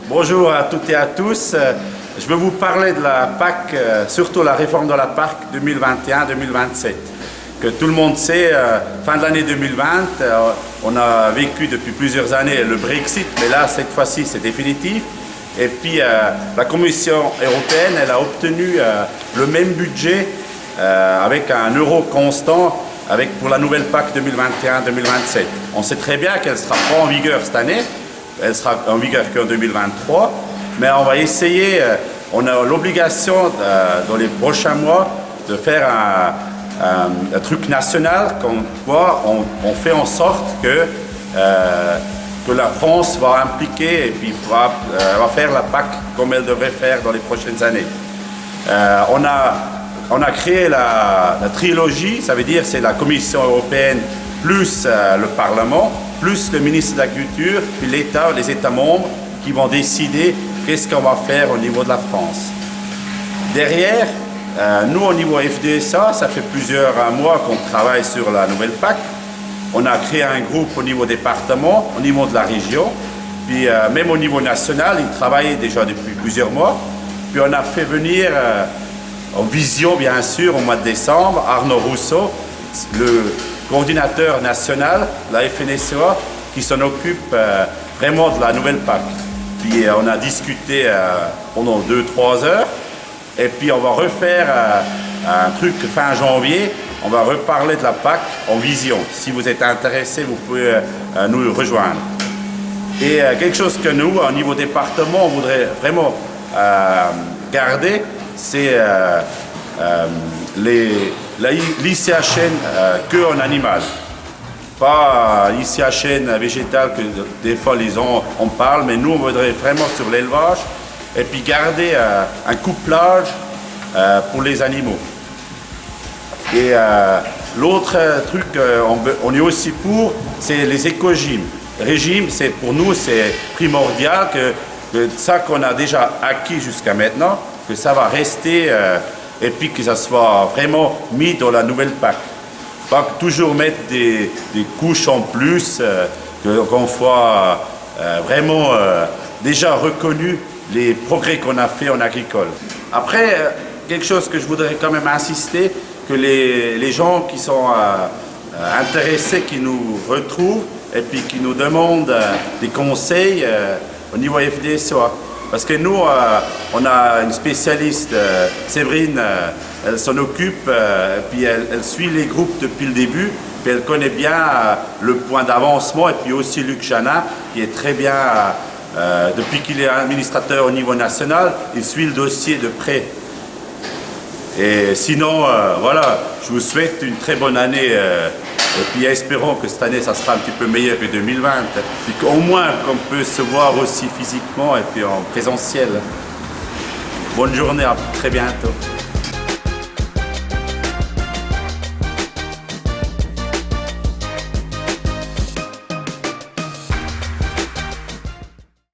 Bonjour à toutes et à tous. Je vais vous parler de la PAC, surtout la réforme de la PAC 2021-2027. Que tout le monde sait, fin de l'année 2020, on a vécu depuis plusieurs années le Brexit, mais là, cette fois-ci, c'est définitif. Et puis, la Commission européenne, elle a obtenu le même budget avec un euro constant pour la nouvelle PAC 2021-2027. On sait très bien qu'elle ne sera pas en vigueur cette année, elle sera en vigueur qu'en 2023, mais on va essayer, on a l'obligation dans les prochains mois de faire un truc national, comme quoi on fait en sorte que la France va impliquer et puis va faire la PAC comme elle devrait faire dans les prochaines années. On a créé la trilogie, ça veut dire c'est la Commission européenne plus le Parlement, plus le ministre de l'Agriculture, puis l'État, les États membres qui vont décider qu'est-ce qu'on va faire au niveau de la France. Derrière, nous au niveau FDSA, ça fait plusieurs mois qu'on travaille sur la nouvelle PAC. On a créé un groupe au niveau département, au niveau de la région, puis même au niveau national, ils travaillent déjà depuis plusieurs mois. Puis on a fait venir en vision, bien sûr, au mois de décembre, Arnaud Rousseau, le coordinateur national de la FNSEA, qui s'en occupe vraiment de la nouvelle PAC. Puis on a discuté pendant 2-3 heures, et puis on va refaire un truc fin janvier. On va reparler de la PAC en vision. Si vous êtes intéressé, vous pouvez nous rejoindre. Et quelque chose que nous, au niveau département, on voudrait vraiment garder, c'est l'ICHN que en animal. Pas l'ICHN végétal que des fois on parle, mais nous on voudrait vraiment sur l'élevage et puis garder un couplage pour les animaux. Et l'autre truc, on est aussi pour, c'est les éco-gymes. Régime, pour nous, c'est primordial que ça qu'on a déjà acquis jusqu'à maintenant, que ça va rester et puis que ça soit vraiment mis dans la nouvelle PAC. Pas toujours mettre des couches en plus, qu'on soit vraiment déjà reconnu les progrès qu'on a fait en agricole. Après, quelque chose que je voudrais quand même insister, que les gens qui sont intéressés, qui nous retrouvent et puis qui nous demandent des conseils au niveau FDSEA. Parce que nous, on a une spécialiste, Séverine, elle s'en occupe, puis elle suit les groupes depuis le début, puis elle connaît bien le point d'avancement, et puis aussi Luc Janin, qui est très bien, depuis qu'il est administrateur au niveau national, il suit le dossier de près. Et sinon, voilà, je vous souhaite une très bonne année, et puis espérons que cette année, ça sera un petit peu meilleur que 2020, puis qu'au moins qu'on peut se voir aussi physiquement et puis en présentiel. Bonne journée, à très bientôt.